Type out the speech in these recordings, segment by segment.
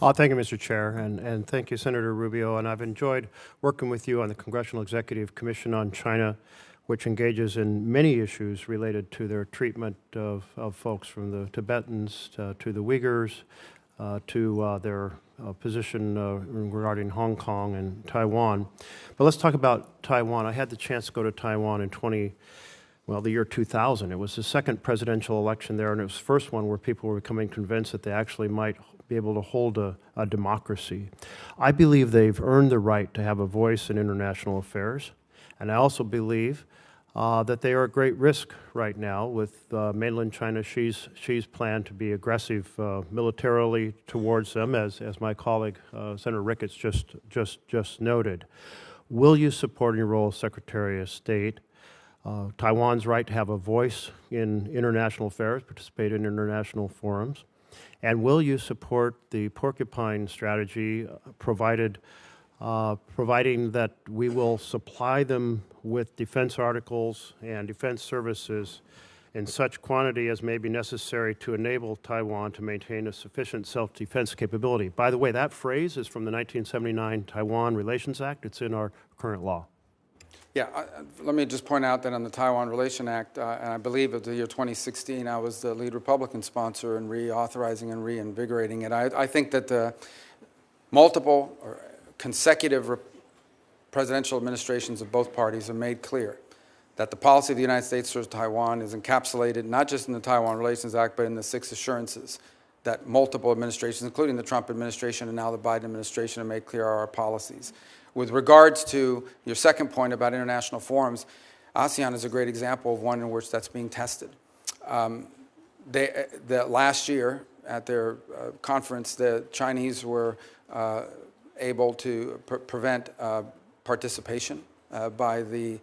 Thank you, Mr. Chair, and thank you, Senator Rubio. And I've enjoyed working with you on the Congressional Executive Commission on China, which engages in many issues related to their treatment of folks from the Tibetans to the Uyghurs, to their position regarding Hong Kong and Taiwan. But let's talk about Taiwan. I had the chance to go to Taiwan in the year 2000. It was the second presidential election there, and it was the first one where people were becoming convinced that they actually might be able to hold a democracy. I believe they've earned the right to have a voice in international affairs, and I also believe that they are at great risk right now with mainland China, Xi's plan to be aggressive militarily towards them, as my colleague Senator Ricketts just noted. Will you support in your role as Secretary of State Taiwan's right to have a voice in international affairs, participate in international forums? And will you support the porcupine strategy, providing that we will supply them with defense articles and defense services in such quantity as may be necessary to enable Taiwan to maintain a sufficient self-defense capability? By the way, that phrase is from the 1979 Taiwan Relations Act. It's in our current law. Yeah, let me just point out that on the Taiwan Relation Act, and I believe of the year 2016, I was the lead Republican sponsor in reauthorizing and reinvigorating it. I think that the multiple or consecutive presidential administrations of both parties have made clear that the policy of the United States towards Taiwan is encapsulated not just in the Taiwan Relations Act, but in the 6 assurances that multiple administrations, including the Trump administration and now the Biden administration, have made clear are our policies. With regards to your second point about international forums, ASEAN is a great example of one in which that's being tested. Last year at their conference, the Chinese were able to prevent participation by the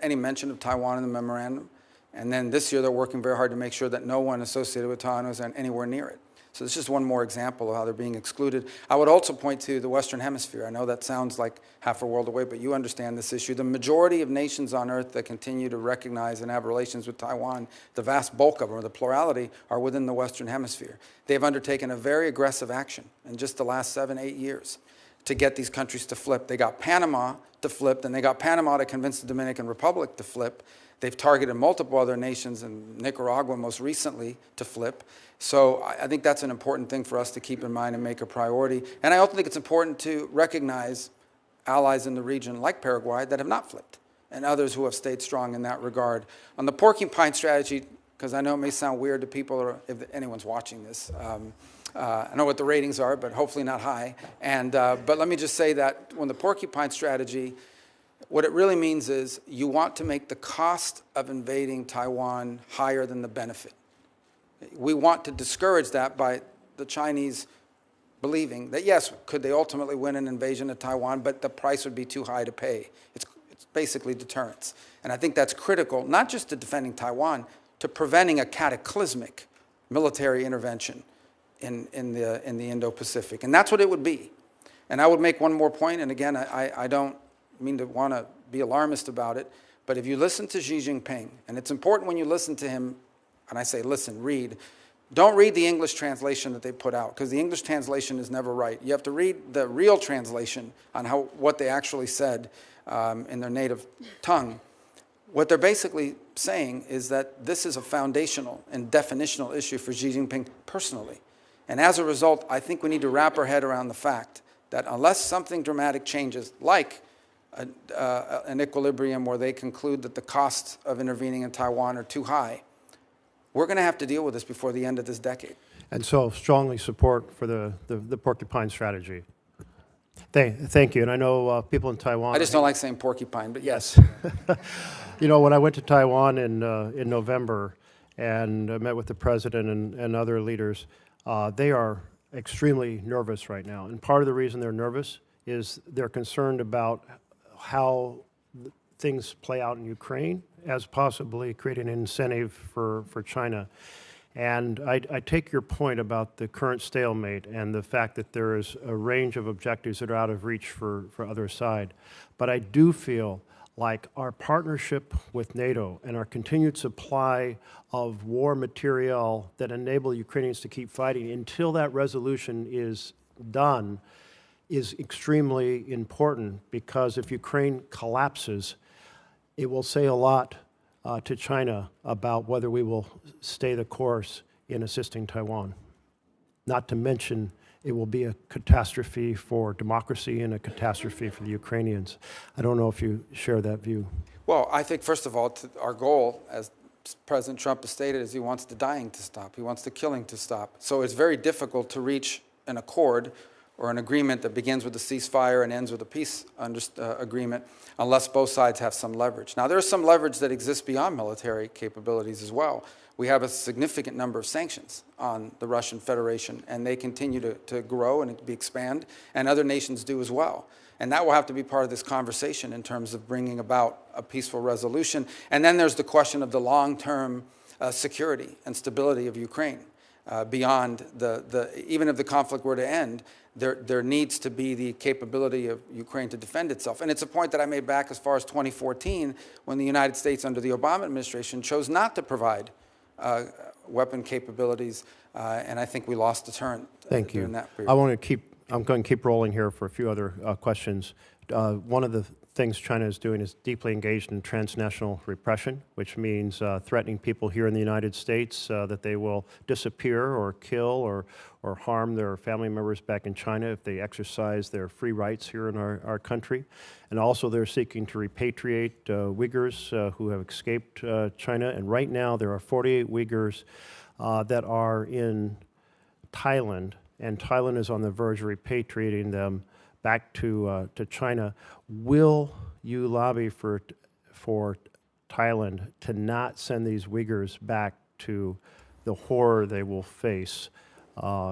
any mention of Taiwan in the memorandum. And then this year they're working very hard to make sure that no one associated with Taiwan is anywhere near it. So this is just one more example of how they're being excluded. I would also point to the Western Hemisphere. I know that sounds like half a world away, but you understand this issue. The majority of nations on Earth that continue to recognize and have relations with Taiwan, the vast bulk of them, or the plurality, are within the Western Hemisphere. They've undertaken a very aggressive action in just the last 7-8 years to get these countries to flip. They got Panama to flip, then they got Panama to convince the Dominican Republic to flip. They've targeted multiple other nations, and Nicaragua most recently, to flip. So I think that's an important thing for us to keep in mind and make a priority. And I also think it's important to recognize allies in the region like Paraguay that have not flipped, and others who have stayed strong in that regard. On the porcupine strategy, because I know it may sound weird to people, or if anyone's watching this, I know what the ratings are, but hopefully not high. But let me just say that when the porcupine strategy, what it really means is you want to make the cost of invading Taiwan higher than the benefit. We want to discourage that by the Chinese believing that, yes, could they ultimately win an invasion of Taiwan, but the price would be too high to pay. It's basically deterrence. And I think that's critical, not just to defending Taiwan, to preventing a cataclysmic military intervention in the Indo-Pacific. And that's what it would be. And I would make one more point, and again, I don't mean to want to be alarmist about it, but if you listen to Xi Jinping, and it's important when you listen to him, and I say listen, read, don't read the English translation that they put out, because the English translation is never right. You have to read the real translation on what they actually said in their native tongue. What they're basically saying is that this is a foundational and definitional issue for Xi Jinping personally. And as a result, I think we need to wrap our head around the fact that unless something dramatic changes, like an equilibrium where they conclude that the costs of intervening in Taiwan are too high, we're going to have to deal with this before the end of this decade. And so strongly support for the porcupine strategy. Thank you. And I know people in Taiwan... I just don't like saying porcupine, but yes. You know, when I went to Taiwan in November and met with the president and other leaders, they are extremely nervous right now. And part of the reason they're nervous is they're concerned about how things play out in Ukraine as possibly creating an incentive for China. And I take your point about the current stalemate and the fact that there is a range of objectives that are out of reach for other side. But I do feel like our partnership with NATO and our continued supply of war material that enable Ukrainians to keep fighting until that resolution is done is extremely important, because if Ukraine collapses, it will say a lot to China about whether we will stay the course in assisting Taiwan. Not to mention, it will be a catastrophe for democracy and a catastrophe for the Ukrainians. I don't know if you share that view. Well, I think, first of all, our goal, as President Trump has stated, is he wants the dying to stop. He wants the killing to stop. So it's very difficult to reach an accord or an agreement that begins with a ceasefire and ends with a peace agreement unless both sides have some leverage. Now, there's some leverage that exists beyond military capabilities as well. We have a significant number of sanctions on the Russian Federation, and they continue to grow and expand, and other nations do as well. And that will have to be part of this conversation in terms of bringing about a peaceful resolution. And then there's the question of the long-term security and stability of Ukraine. Beyond even if the conflict were to end, there needs to be the capability of Ukraine to defend itself. And it's a point that I made back as far as 2014, when the United States under the Obama administration chose not to provide weapon capabilities, and I think we lost a turn during that period. I'm going to keep rolling here for a few other questions. One of the things China is doing is deeply engaged in transnational repression, which means threatening people here in the United States that they will disappear or kill or harm their family members back in China if they exercise their free rights here in our country. And also they're seeking to repatriate Uyghurs who have escaped China. And right now there are 48 Uyghurs that are in Thailand, and Thailand is on the verge of repatriating them back to China. Will you lobby for Thailand to not send these Uyghurs back to the horror they will face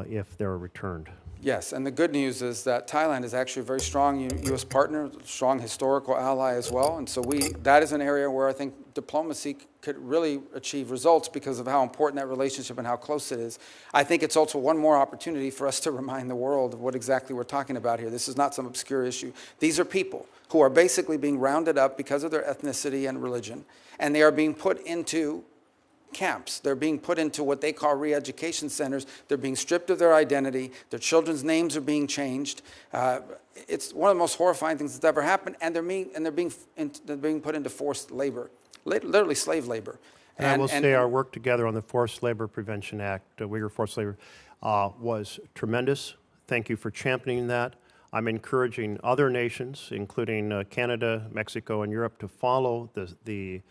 if they're returned? Yes, and the good news is that Thailand is actually a very strong U.S. partner, strong historical ally as well, and so that is an area where I think diplomacy could really achieve results because of how important that relationship and how close it is. I think it's also one more opportunity for us to remind the world of what exactly we're talking about here. This is not some obscure issue. These are people who are basically being rounded up because of their ethnicity and religion, and they are being put into camps. They're being put into what they call re-education centers. They're being stripped of their identity. Their children's names are being changed. It's one of the most horrifying things that's ever happened, and they're being put into forced labor, literally slave labor. And I will say our work together on the Forced Labor Prevention Act, Uyghur Forced Labor, was tremendous. Thank you for championing that. I'm encouraging other nations, including Canada, Mexico, and Europe, to follow the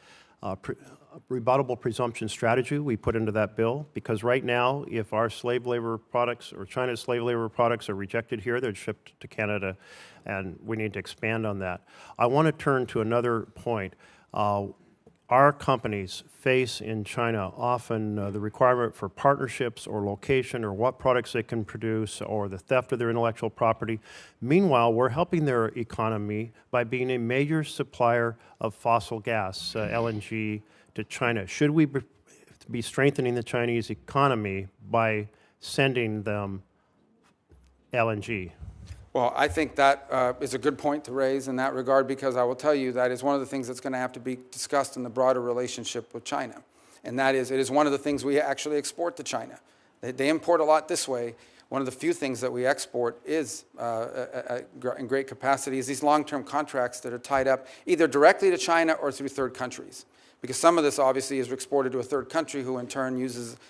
rebuttable presumption strategy we put into that bill, because right now, if our slave labor products or China's slave labor products are rejected here, they're shipped to Canada, and we need to expand on that. I want to turn to another point. Our companies face in China often the requirement for partnerships or location or what products they can produce or the theft of their intellectual property. Meanwhile, we're helping their economy by being a major supplier of fossil gas, LNG, to China. Should we be strengthening the Chinese economy by sending them LNG? Well, I think that is a good point to raise in that regard, because I will tell you that is one of the things that's going to have to be discussed in the broader relationship with China. And that is, it is one of the things we actually export to China. They import a lot this way. One of the few things that we export is, in great capacity, is these long-term contracts that are tied up either directly to China or through third countries. Because some of this obviously is exported to a third country who in turn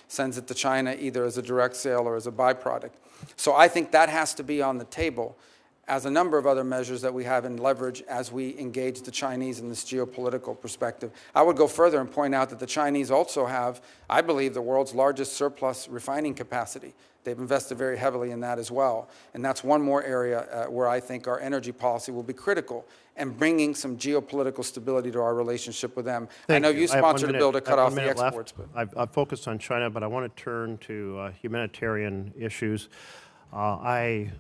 sends it to China either as a direct sale or as a byproduct. So I think that has to be on the table as a number of other measures that we have in leverage as we engage the Chinese in this geopolitical perspective. I would go further and point out that the Chinese also have, I believe, the world's largest surplus refining capacity. They've invested very heavily in that as well. And that's one more area where I think our energy policy will be critical and bringing some geopolitical stability to our relationship with them. I know you sponsored a bill to cut off the exports. I've focused on China, but I want to turn to humanitarian issues. I,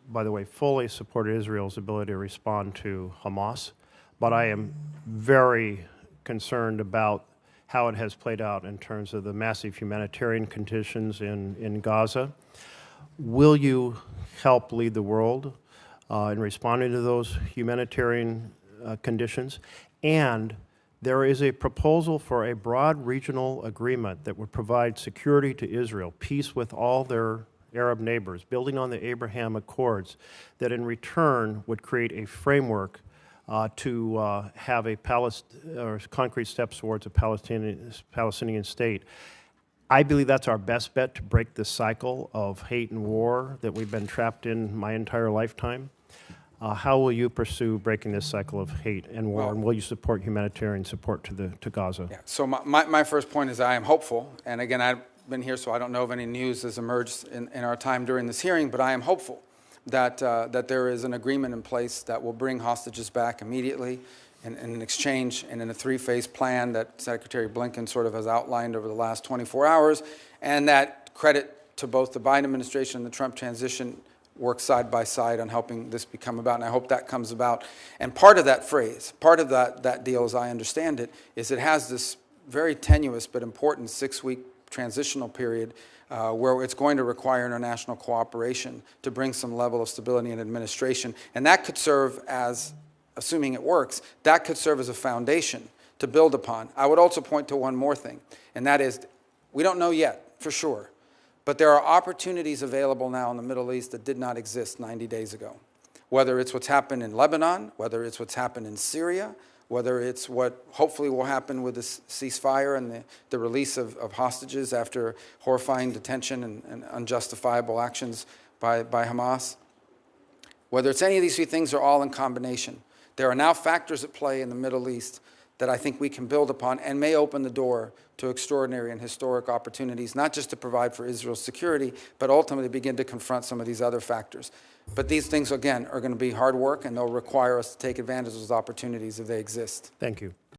by the way, fully support Israel's ability to respond to Hamas, but I am very concerned about how it has played out in terms of the massive humanitarian conditions in Gaza. Will you help lead the world in responding to those humanitarian conditions, and there is a proposal for a broad regional agreement that would provide security to Israel, peace with all their Arab neighbors, building on the Abraham Accords, that in return would create a framework to have a concrete steps towards a Palestinian state. I believe that's our best bet to break this cycle of hate and war that we've been trapped in my entire lifetime. How will you pursue breaking this cycle of hate and war, and will you support humanitarian support to Gaza? Yeah. So my first point is I am hopeful, and again, I've been here, so I don't know if any news has emerged in our time during this hearing, but I am hopeful that there is an agreement in place that will bring hostages back immediately in an exchange and in a three-phase plan that Secretary Blinken sort of has outlined over the last 24 hours, and that credit to both the Biden administration and the Trump transition work side by side on helping this become about, and I hope that comes about. And part of that phrase, part of that deal, as I understand it, is it has this very tenuous but important 6-week transitional period where it's going to require international cooperation to bring some level of stability and administration. And that could serve as, assuming it works, that could serve as a foundation to build upon. I would also point to one more thing, and that is we don't know yet for sure, but there are opportunities available now in the Middle East that did not exist 90 days ago. Whether it's what's happened in Lebanon, whether it's what's happened in Syria, whether it's what hopefully will happen with the ceasefire and the release of hostages after horrifying detention and unjustifiable actions by Hamas. Whether it's any of these three things, are all in combination. There are now factors at play in the Middle East that I think we can build upon and may open the door to extraordinary and historic opportunities, not just to provide for Israel's security, but ultimately begin to confront some of these other factors. But these things, again, are going to be hard work, and they'll require us to take advantage of those opportunities if they exist. Thank you.